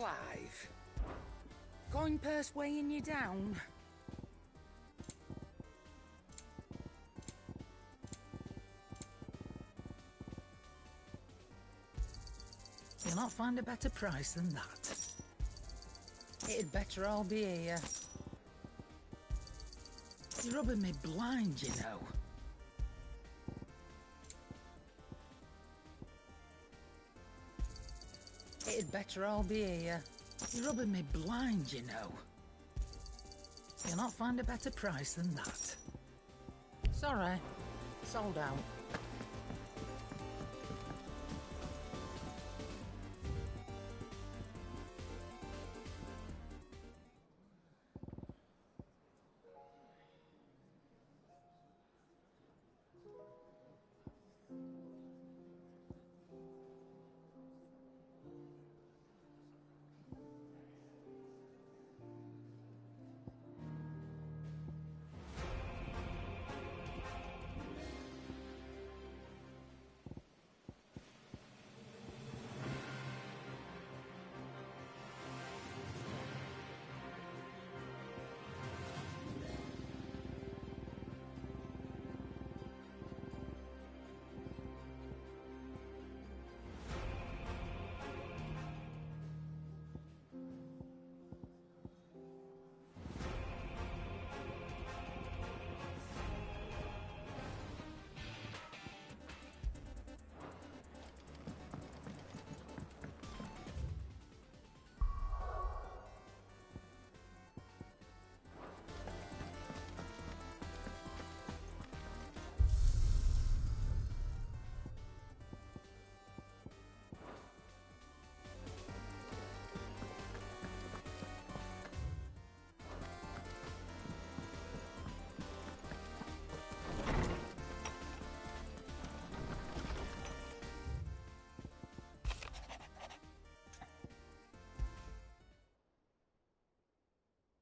Clive. Coin purse weighing you down? You'll not find a better price than that. It'd better all be here. You're rubbing me blind, you know. It'd better all be here. You're rubbing me blind, you know. You'll not find a better price than that. Sorry, sold out.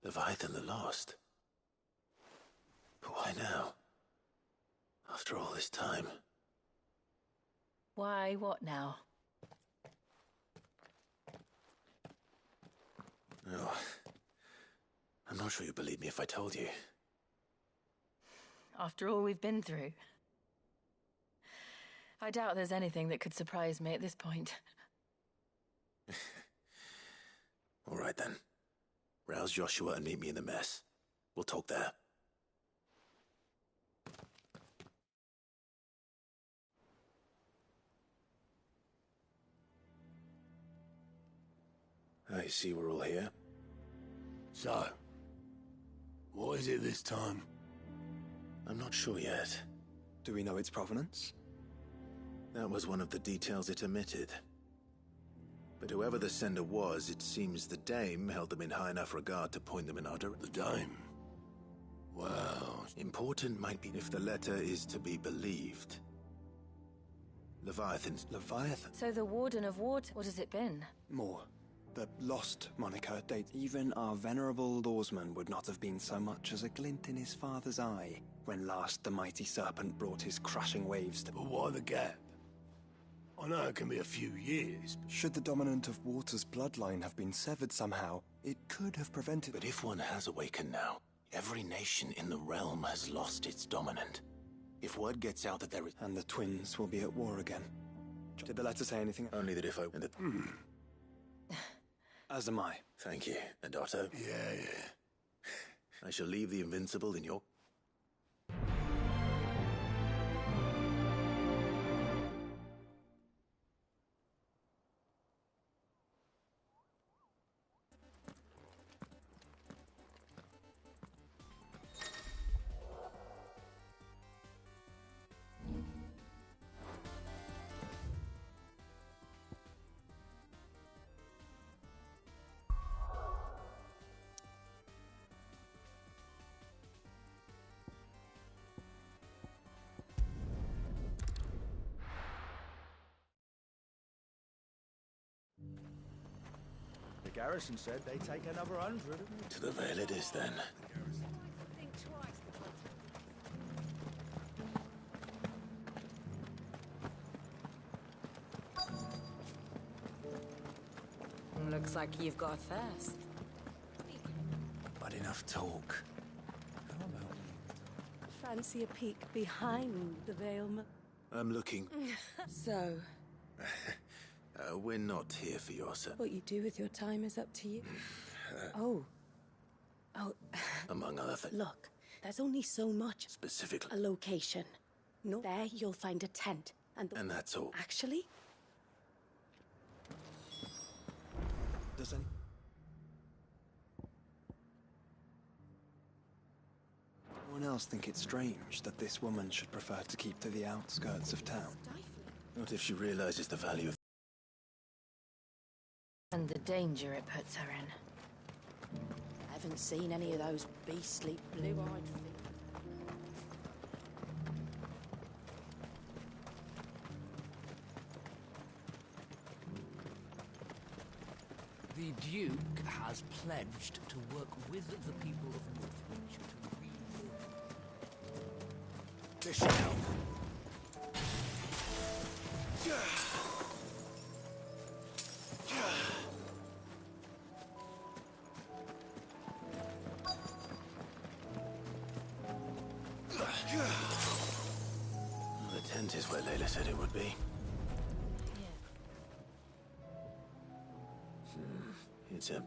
Leviathan the Lost. But why now? After all this time. Why, what now? Oh, I'm not sure you'd believe me if I told you. After all we've been through. I doubt there's anything that could surprise me at this point. All right then. Rouse Joshua and meet me in the mess. We'll talk there. I see we're all here. So, what is it this time? I'm not sure yet. Do we know its provenance? That was one of the details it omitted. But whoever the sender was, it seems the Dame held them in high enough regard to point them in our direction. The Dame? Well... Important might be if the letter is to be believed. Leviathan's... Leviathan? So the Warden of Ward, what has it been? More. The Lost moniker dates. Even our venerable lawsman would not have been so much as a glint in his father's eye when last the mighty serpent brought his crushing waves to... But why the gap? I know it can be a few years. Should the dominant of Water's bloodline have been severed somehow, it could have prevented... But if one has awakened now, every nation in the realm has lost its dominant. If word gets out that there is... And the twins will be at war again. Did the letter say anything? Only that if I... As am I. Thank you. And Otto? Yeah. I shall leave the Invincible in your... The garrison said they'd take another 100. To the Vale it is, then. Looks like you've got a thirst. But enough talk. Fancy a peek behind the veil. I'm looking. So, We're not here for your son. what you do with your time is up to you. Oh, Among other things. look, there's only so much. Specifically. A location. No, there you'll find a tent. And that's all. Actually, Does any... Anyone else think it's strange that this woman should prefer to keep to the outskirts of town? Not if she realizes the value of... And the danger it puts her in. I haven't seen any of those beastly blue-eyed things. The Duke has pledged to work with the people of Northwich to rebuild. This should help. The tent is where Layla said it would be. It's a... a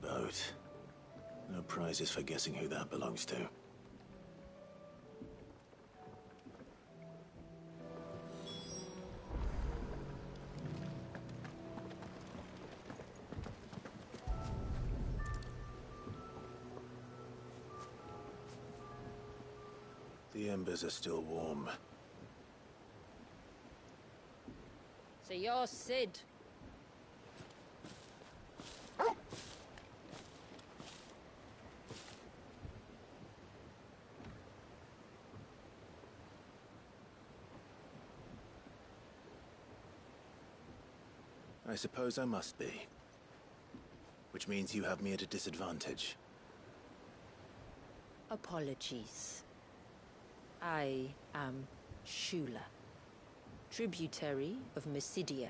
boat. No prizes for guessing who that belongs to. The embers are still warm. So you're Sid. I suppose I must be. Which means you have me at a disadvantage. Apologies. I am Shula, tributary of Mysidia,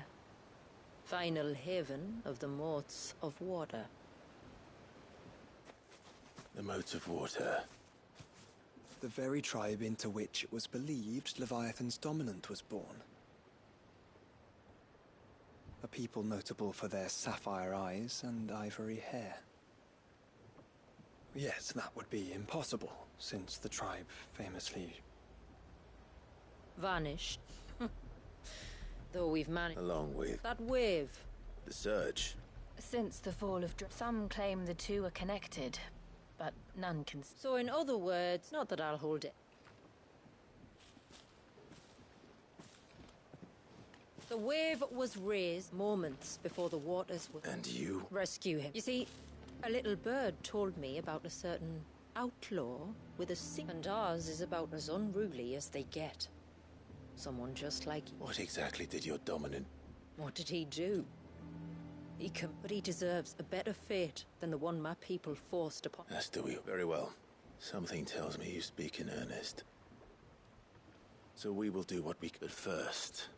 final haven of the Moats of Water. The Moats of Water. The very tribe into which it was believed Leviathan's dominant was born. A people notable for their sapphire eyes and ivory hair. Yes, that would be impossible, since the tribe famously... vanished. Though we've managed... Along with... that wave. the Surge. Since the fall of some claim the two are connected, but none can... So in other words, not that I'll hold it. The wave was raised moments before the waters would... And you? rescue him. You see, a little bird told me about a certain outlaw with a sing... and ours is about as unruly as they get. Someone just like you. What exactly did your dominant... What did he do? But he deserves a better fate than the one my people forced upon... As do you. Very well. Something tells me you speak in earnest. So we will do what we can. But first,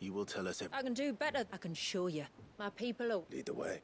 you will tell us I can do better. I can show you. My people are... Lead the way.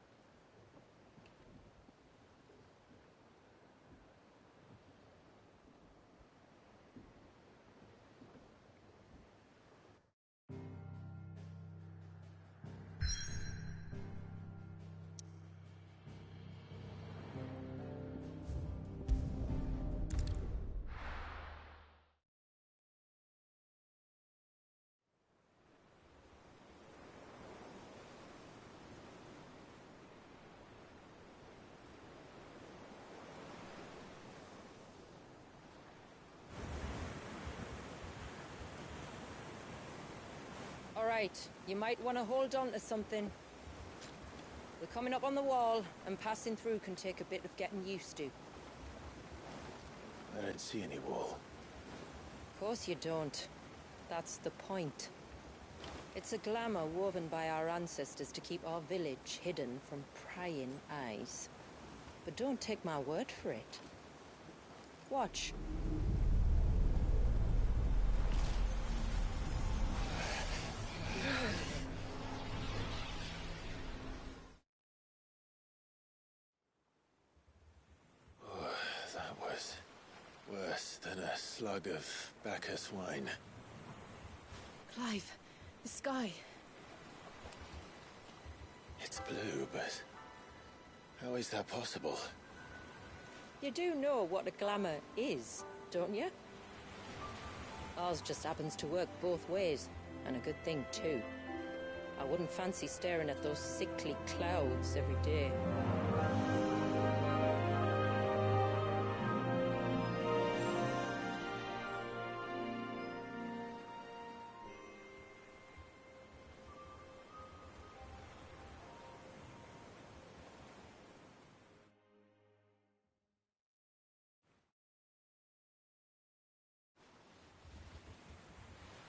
All right, you might want to hold on to something. We're coming up on the wall, and passing through can take a bit of getting used to. I don't see any wall. Of course you don't. That's the point. It's a glamour woven by our ancestors to keep our village hidden from prying eyes. But don't take my word for it. Watch. That was worse than a slug of Bacchus wine. Clive, the sky. It's blue, but how is that possible? You do know what a glamour is, don't you? Ours just happens to work both ways, and a good thing too. I wouldn't fancy staring at those sickly clouds every day.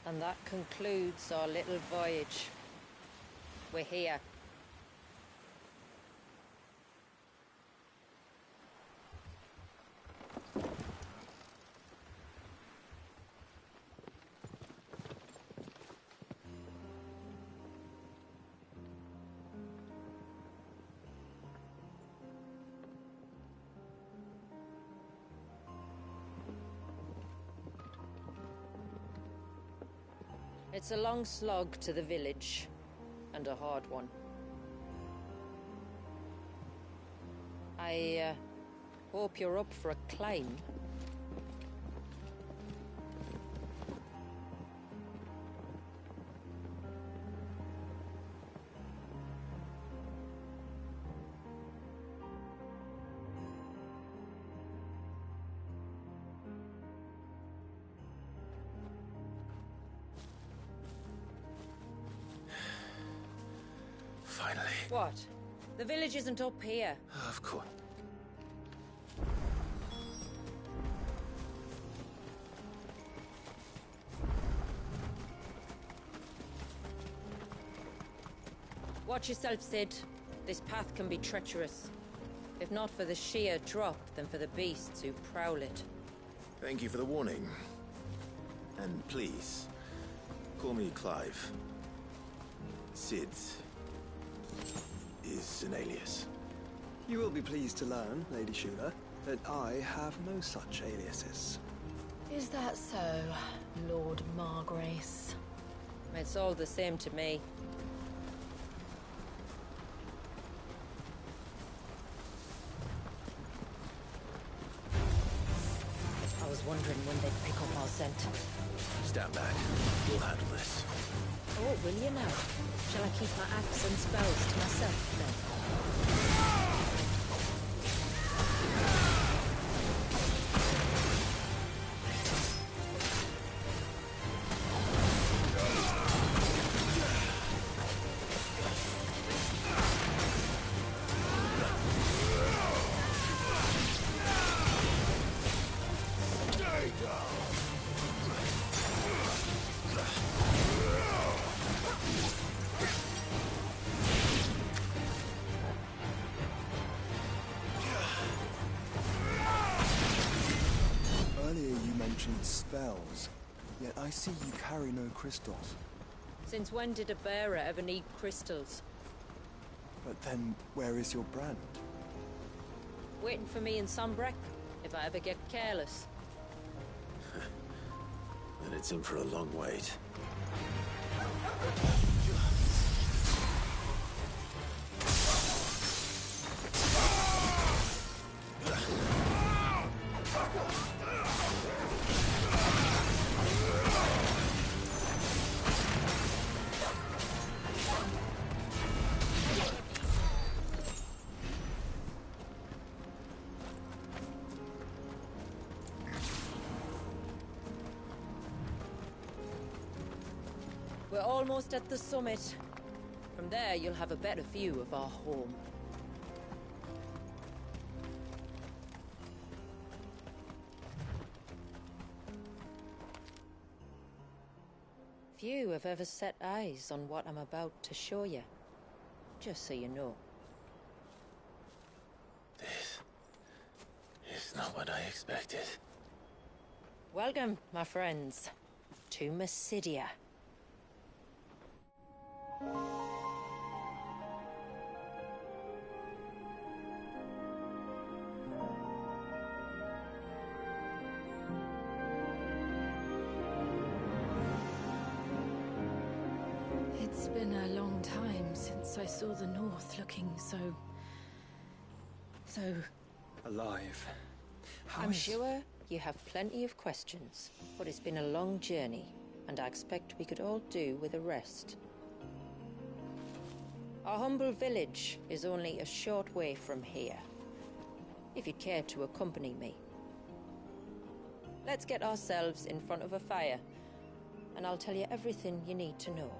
And that concludes our little voyage. We're here. It's a long slog to the village, and a hard one. I hope you're up for a climb. Finally. What? The village isn't up here. Of course. Watch yourself, Sid. This path can be treacherous. If not for the sheer drop, then for the beasts who prowl it. Thank you for the warning. And please, call me Clive. Cid is an alias. You will be pleased to learn, Lady Shula, that I have no such aliases. Is that so, Lord Margrace? It's all the same to me. I was wondering when they'd pick up our scent. Stand back. We'll handle this. Oh, will you now? Shall I keep my axe and spells to myself then? Spells, yet I see you carry no crystals. Since when did a bearer ever need crystals? But then, where is your brand? Waiting for me in Sunbreck, if I ever get careless. Then it's in for a long wait. We're almost at the summit. From there, you'll have a better view of our home. Few have ever set eyes on what I'm about to show you. Just so you know. This is not what I expected. Welcome, my friends, to Mysidia. It's been a long time since I saw the North looking so Alive. I'm sure you have plenty of questions, but it's been a long journey, and I expect we could all do with a rest. Our humble village is only a short way from here, if you'd care to accompany me. Let's get ourselves in front of a fire, and I'll tell you everything you need to know.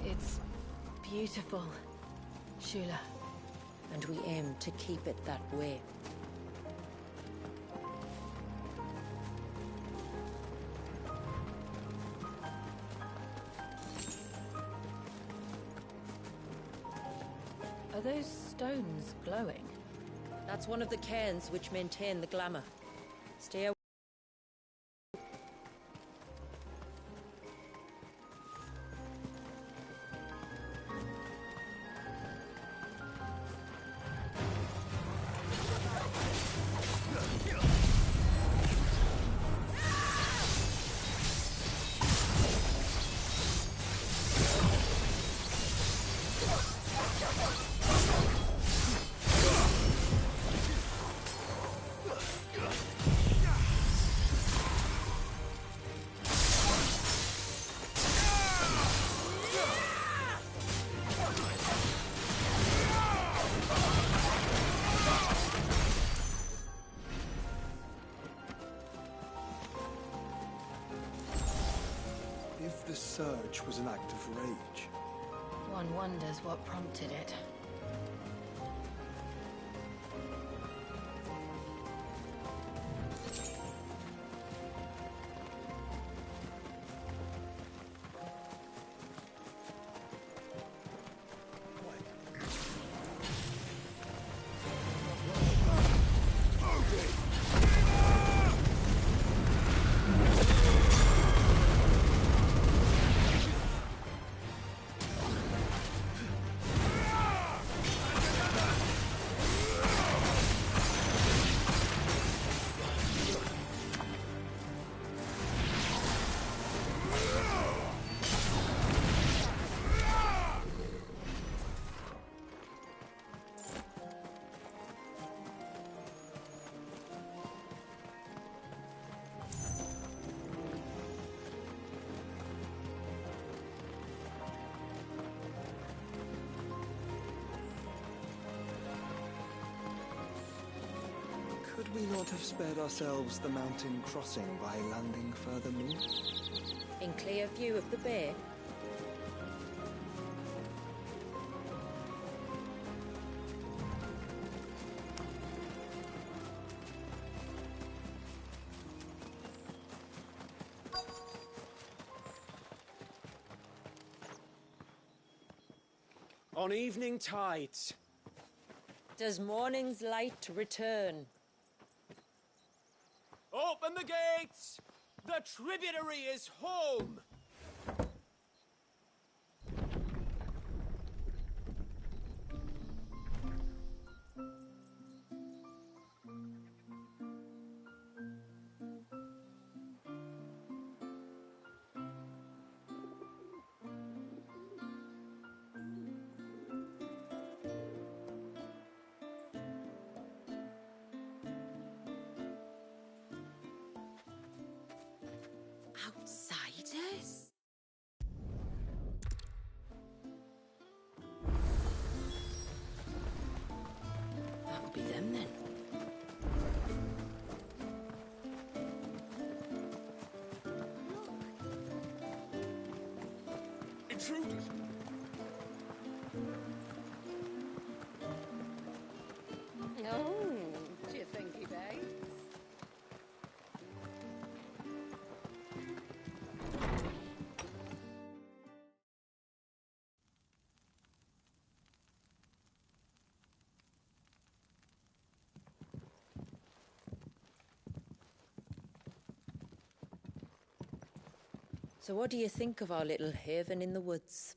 It's beautiful, Shula. And we aim to keep it that way. Are those stones glowing? That's one of the cairns which maintain the glamour. Stay away. If the surge was an act of rage, One wonders what prompted it. could we not have spared ourselves the mountain crossing by landing further north? In clear view of the bay. On evening tides. Does morning's light return? Open the gates! The tributary is home! Outsiders? That'll be them then. intruders! Oh, do you think he bites? So what do you think of our little haven in the woods?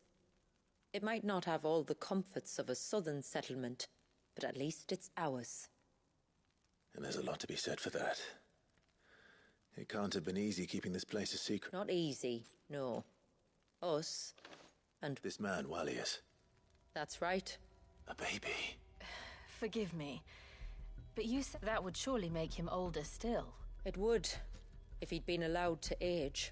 It might not have all the comforts of a southern settlement, but at least it's ours. And there's a lot to be said for that. It can't have been easy keeping this place a secret. Not easy, no. Us, and This man, Wallius. that's right. A baby. Forgive me, but you said that would surely make him older still. It would, if he'd been allowed to age.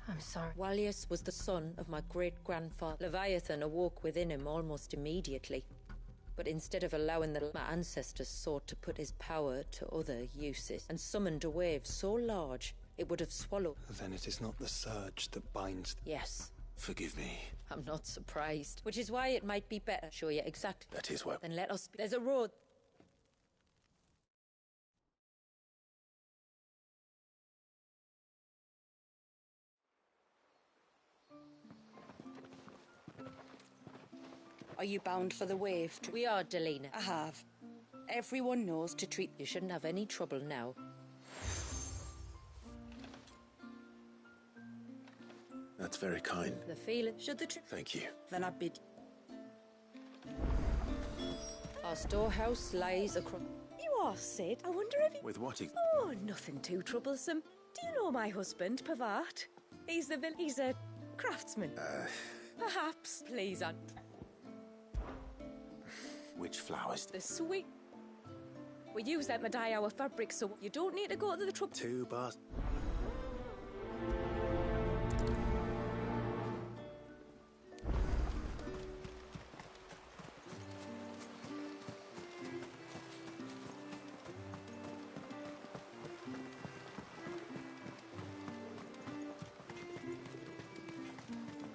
I'm sorry. Wallius was the son of my great-grandfather. Leviathan awoke within him almost immediately. But instead of allowing my ancestors sought to put his power to other uses, and summoned a wave so large it would have swallowed. Then it is not the surge that binds. Yes, Forgive me. I'm not surprised. Which is why it might be better. Show you exactly. That is why. Then let us. There's a road. Are you bound for the wave? We are, Delina. I have. Everyone knows to treat... You shouldn't have any trouble now. That's very kind. The feeling. Should the trip. Thank you. Then I bid... Our storehouse lies across. You are Sid. I wonder if you... With what Oh, nothing too troublesome. Do you know my husband, Pavart? He's a craftsman. Perhaps. Please, Aunt. Which flowers? The sweet... We use them to dye our fabric, so you don't need to go to the trouble... 2 bars.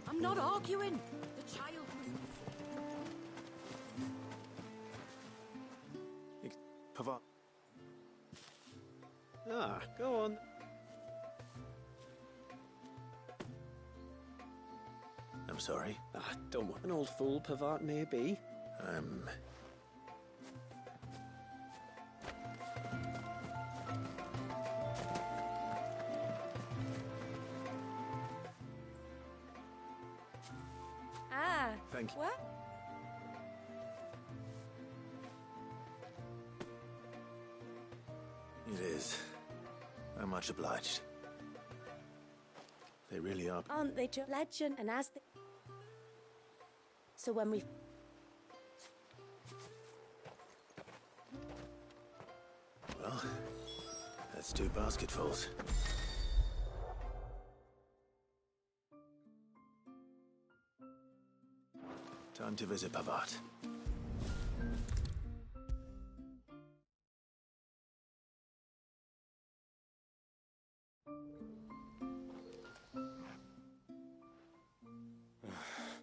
I'm not arguing. The child was... Pavard. Ah, go on. I'm sorry. Ah, don't worry. An old fool, Pavart may be. Ah. Thank you. What? It is. I'm much obliged. They really are. Aren't they just legend? And as they... So when we... Well, that's 2 basketfuls. Time to visit Pavard.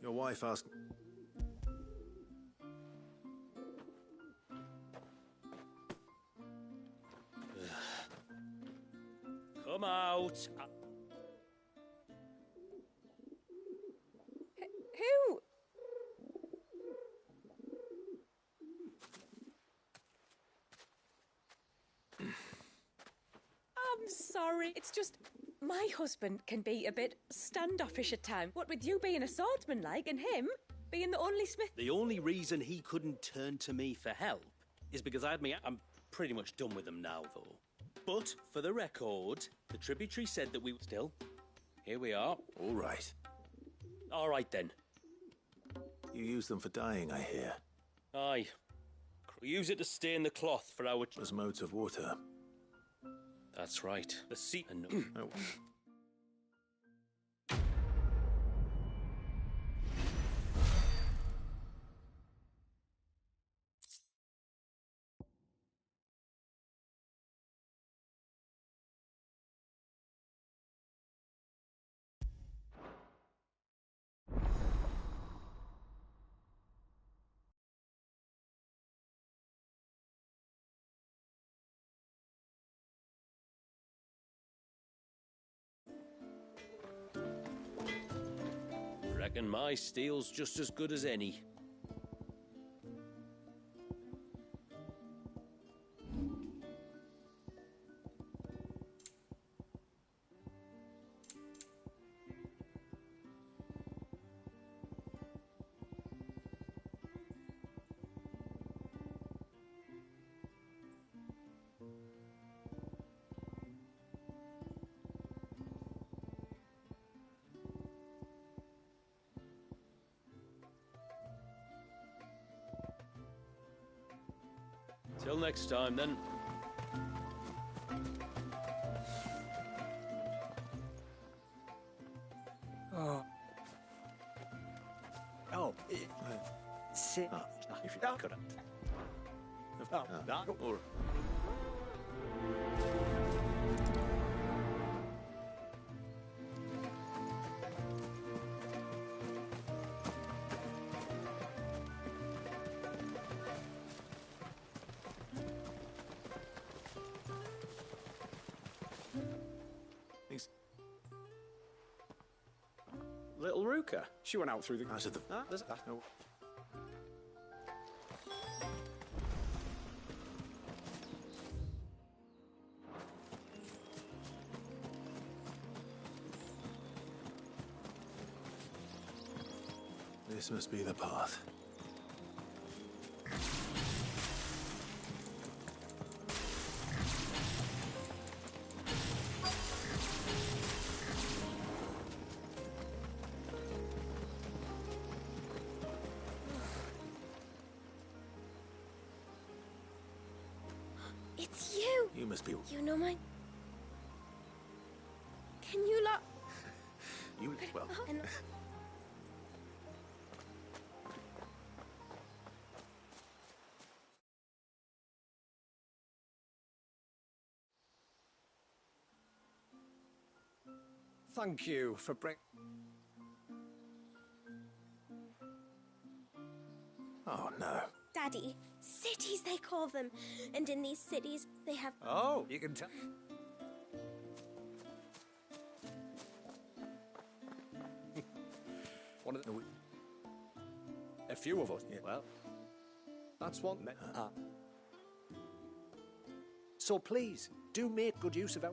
Your wife asked... Come out. Who? I'm sorry. It's just... My husband can be a bit standoffish at times. What with you being a swordsman like and him being the only smith... The only reason he couldn't turn to me for help is because I'm pretty much done with him now, though. But, for the record, the tributary said that we were still. Here we are. All right. All right, then. You use them for dyeing, I hear. Aye. We use it to stain the cloth for our... As modes of water. That's right. The sea... Oh. reckon my steel's just as good as any. Till next time, then. Sit. If you could. Or Little Ruka. She went out through the... Out of the... there's that. No. This must be the path. It's you! You must be... You know my... Can you lot... You... Well... And... Thank you for bring... Oh, no. Daddy, cities they call them. And in these cities, they have... Oh, you can tell... One of the... A few of us. Yeah. Well, that's one... So please, do make good use of our...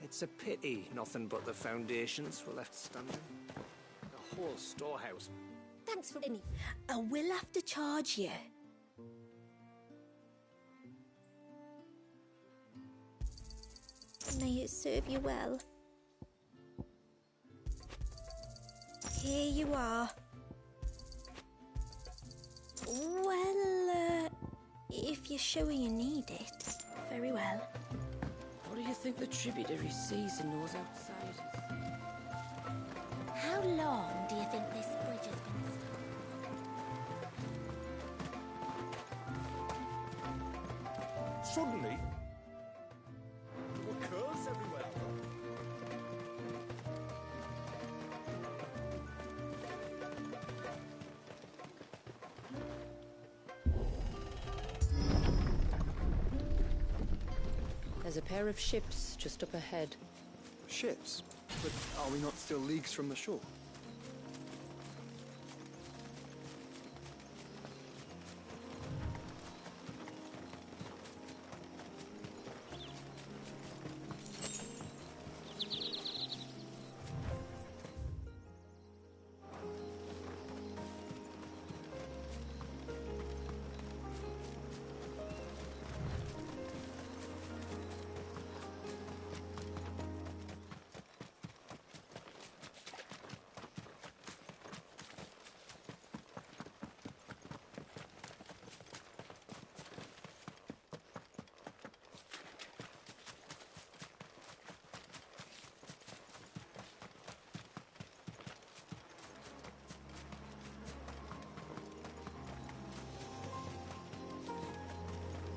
It's a pity nothing but the foundations were left standing. The whole storehouse. Thanks for any... I will have to charge you. May it serve you well. Here you are. Well, if you're sure you need it, very well. What do you think the tributary sees in those outsiders? How long do you think this bridge has been stopped? suddenly, there were curves everywhere. There's a pair of ships just up ahead. Ships? But are we not still leagues from the shore?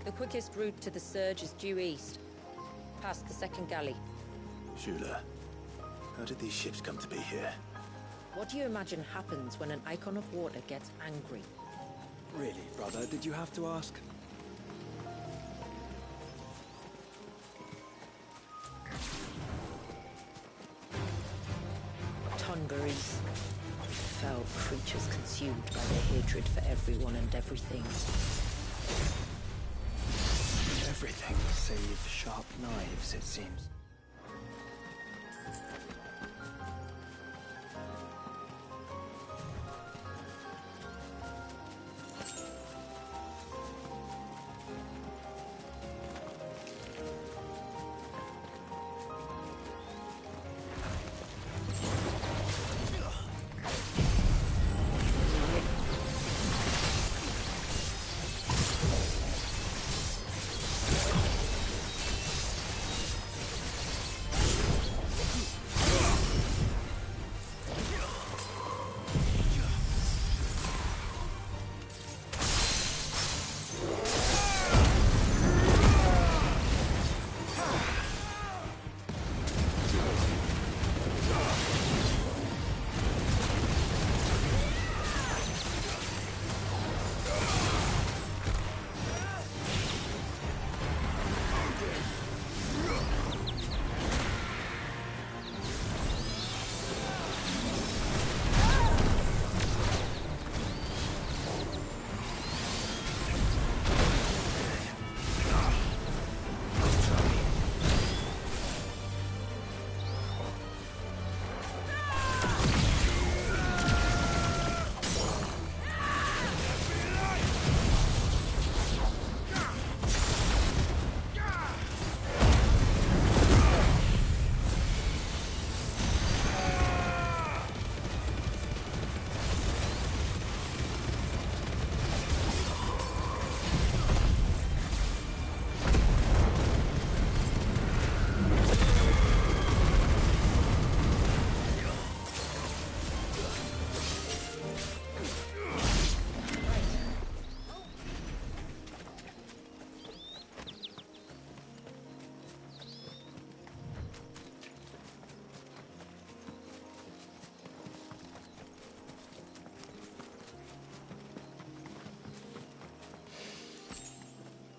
The quickest route to the surge is due east. Past the second galley. Shula, how did these ships come to be here? What do you imagine happens when an icon of water gets angry? Really, brother, did you have to ask? Tonberries. Foul creatures consumed by their hatred for everyone and everything. Everything save sharp knives, it seems.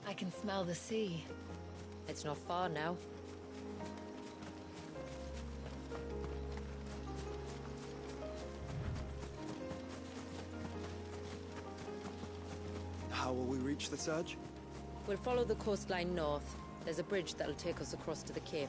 I can smell the sea. It's not far now. How will we reach the surge? We'll follow the coastline north. There's a bridge that'll take us across to the cape.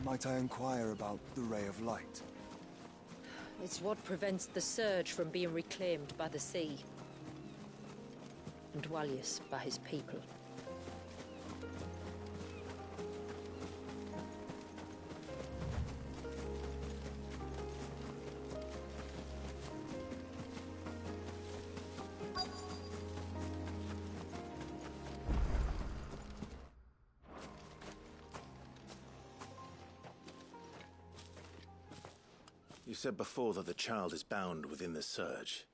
Might I inquire about the Ray of Light? It's what prevents the surge from being reclaimed by the sea. And Dwalius by his people. You said before that the child is bound within the surge.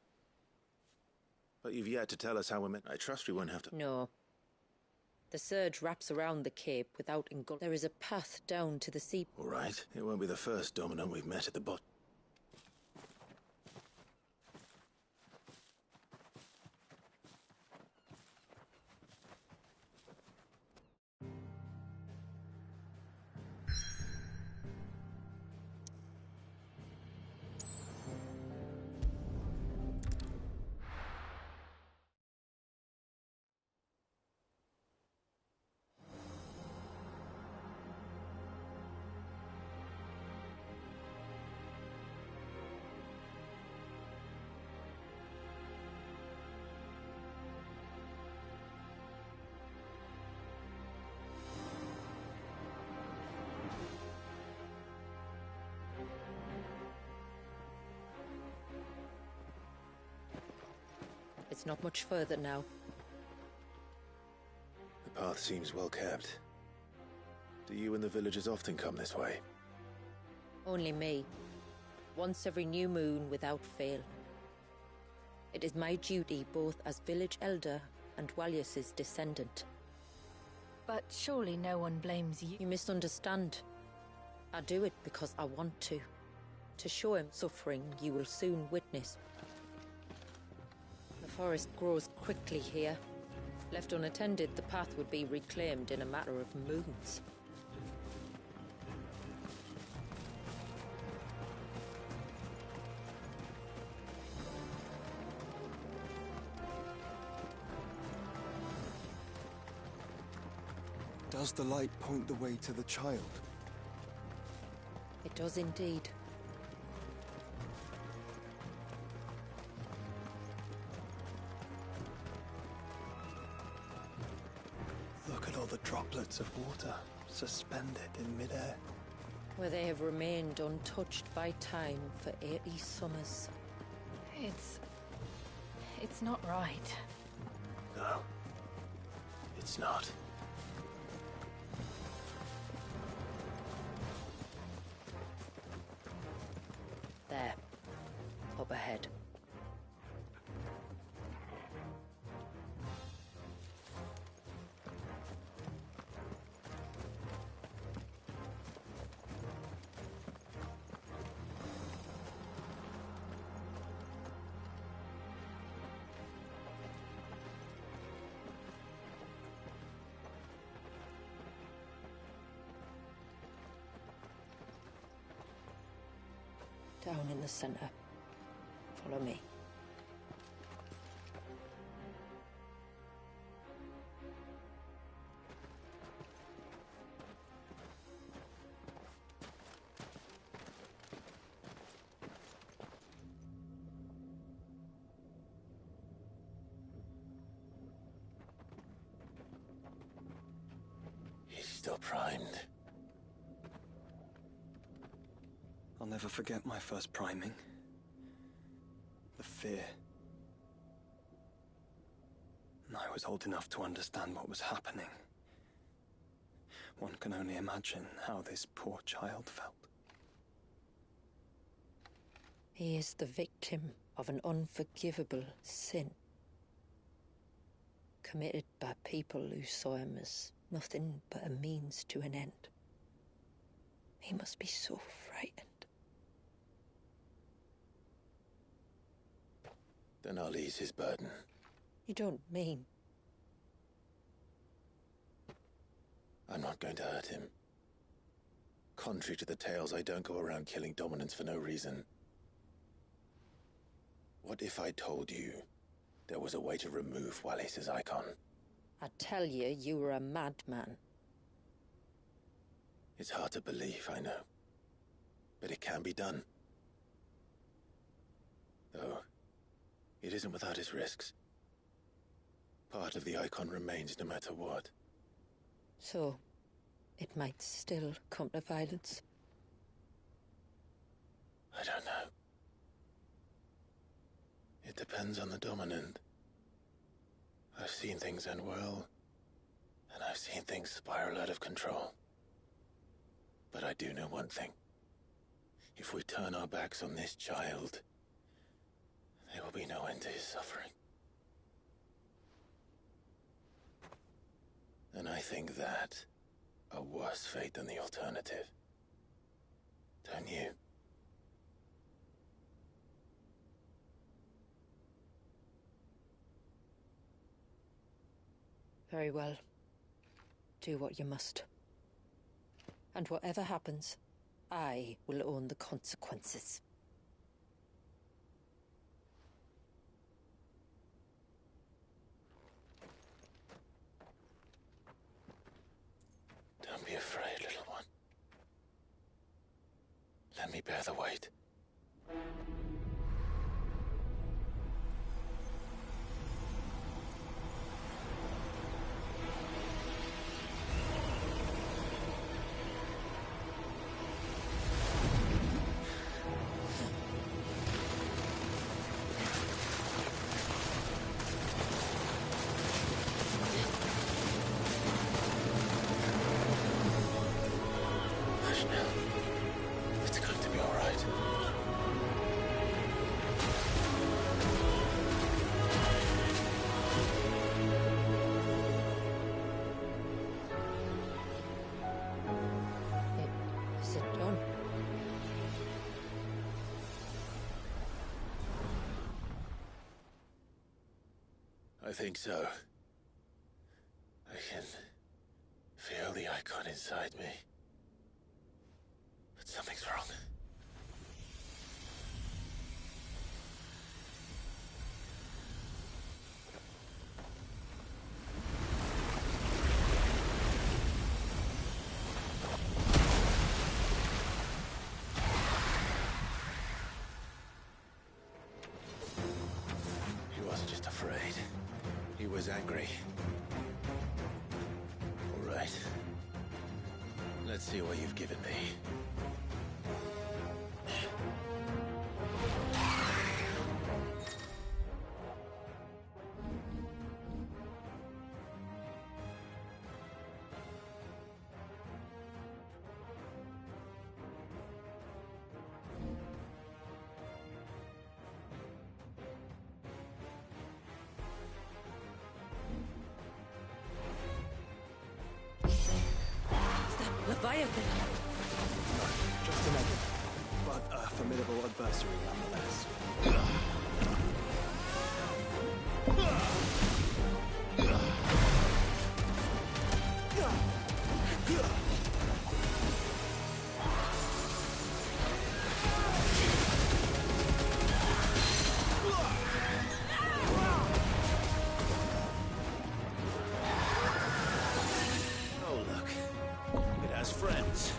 But you've yet to tell us how we're meant... I trust we won't have to... No. The surge wraps around the cape without There is a path down to the sea. All right. It won't be the first dominant we've met at the bot. It's not much further now. The path seems well kept. Do you and the villagers often come this way? Only me. Once every new moon without fail. It is my duty both as village elder and Walius's descendant. But surely no one blames you. You misunderstand. I do it because I want to. To show him suffering you will soon witness. The forest grows quickly here. Left unattended, the path would be reclaimed in a matter of moons. Does the light point the way to the child? It does indeed. Look at all the droplets of water suspended in midair. Where they have remained untouched by time for 80 summers. It's not right. No. It's not. There. Up ahead. Down in the center. Follow me. He's still primed. I'll never forget my first priming. The fear. And I was old enough to understand what was happening. One can only imagine how this poor child felt. He is the victim of an unforgivable sin. Committed by people who saw him as nothing but a means to an end. He must be so frightened. Then I'll ease his burden. You don't mean? I'm not going to hurt him. Contrary to the tales, I don't go around killing dominants for no reason. What if I told you there was a way to remove Walius's icon? I tell you, you were a madman. It's hard to believe, I know. But it can be done. Though, it isn't without its risks. Part of the icon remains no matter what. So, it might still come to violence. I don't know. It depends on the dominant. I've seen things end well, and I've seen things spiral out of control. But I do know one thing. If we turn our backs on this child, there will be no end to his suffering. And I think that a worse fate than the alternative. Don't you? Very well. Do what you must. And whatever happens, I will own the consequences. Don't be afraid, little one. Let me bear the weight. It's going to be all right. Is it done? I think so. I can feel the icon inside me. But something's wrong. He wasn't just afraid. He was angry. All right. Let's see what you've given me. Leviathan! Just an egg, but a formidable adversary nonetheless. Oh, look. It has friends.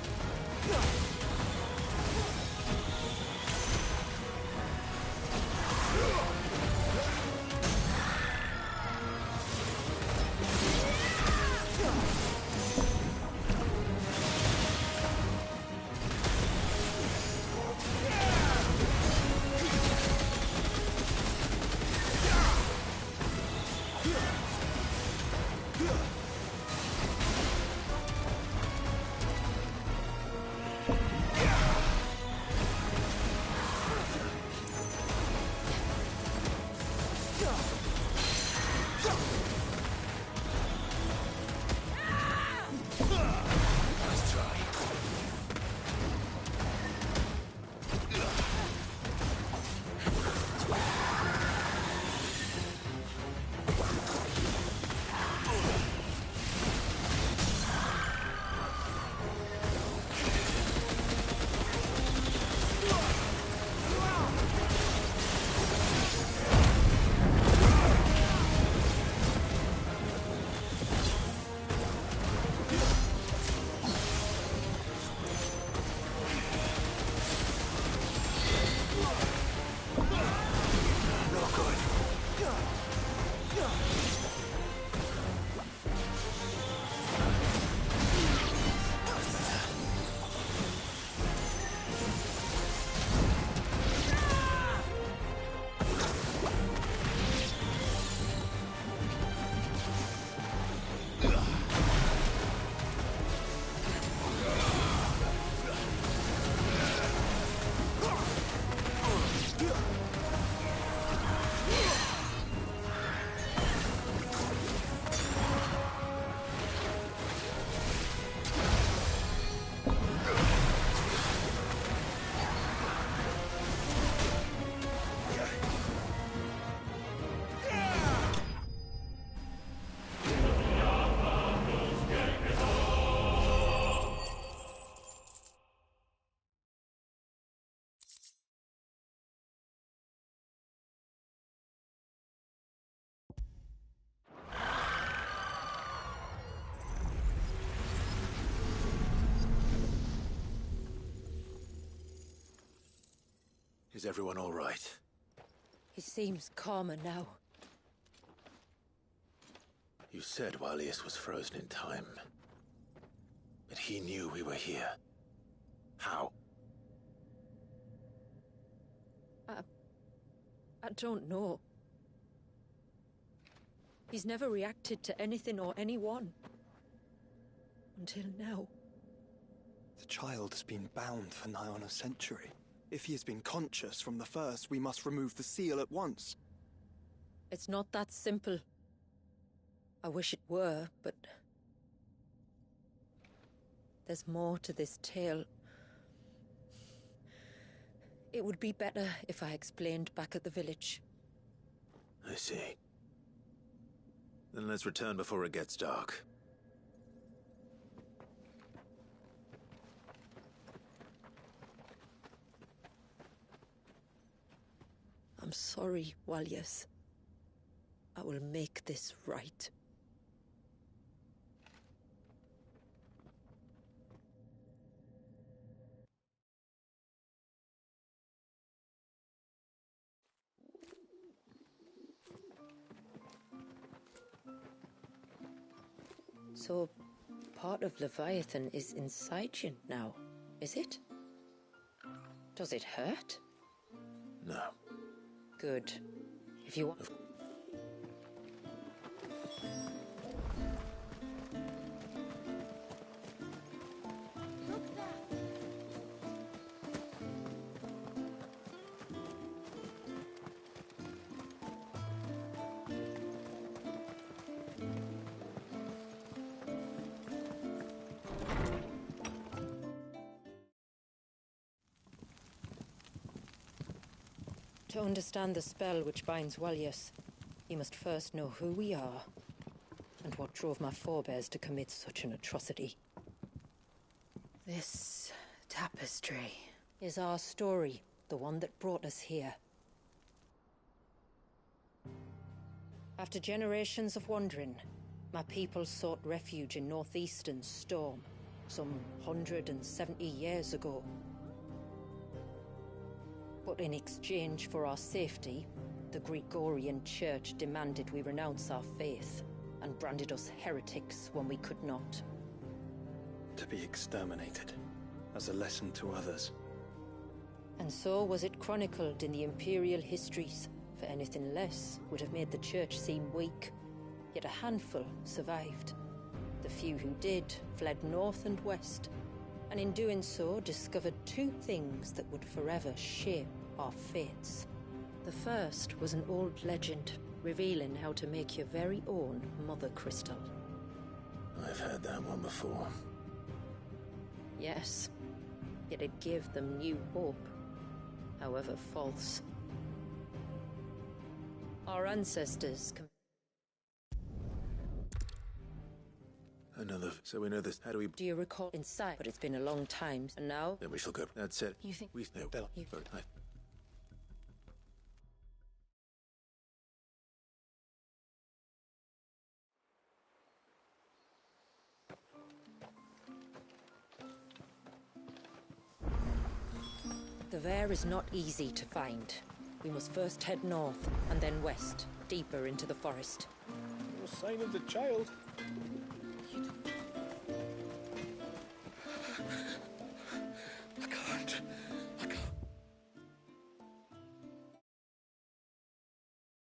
Is everyone all right? He seems calmer now. You said Walius was frozen in time. But he knew we were here. How? I don't know. He's never reacted to anything or anyone. Until now. The child has been bound for nigh on a century. If he has been conscious from the first, we must remove the seal at once. It's not that simple. I wish it were, but... there's more to this tale. It would be better if I explained back at the village. I see. Then let's return before it gets dark. I'm sorry, Walius. I will make this right. So, part of Leviathan is inside you now, is it? Does it hurt? No. Good. If you want... To understand the spell which binds Walius, you must first know who we are, and what drove my forebears to commit such an atrocity. This tapestry is our story, the one that brought us here. After generations of wandering, my people sought refuge in northeastern Storm, some 170 years ago. But in exchange for our safety, the Gregorian Church demanded we renounce our faith, and branded us heretics when we could not. To be exterminated, as a lesson to others. And so was it chronicled in the Imperial histories, for anything less would have made the Church seem weak. Yet a handful survived. The few who did fled north and west, and in doing so discovered two things that would forever shape our fates. The first was an old legend, revealing how to make your very own Mother Crystal. I've heard that one before. Yes, yet it gave them new hope, however false. Our ancestors... Another... So we know this. How do we... Do you recall inside? But it's been a long time, and now... Then we shall go. That's it. You think... We... No. Bell. The Vare is not easy to find. We must first head north, and then west, deeper into the forest. No sign of the child.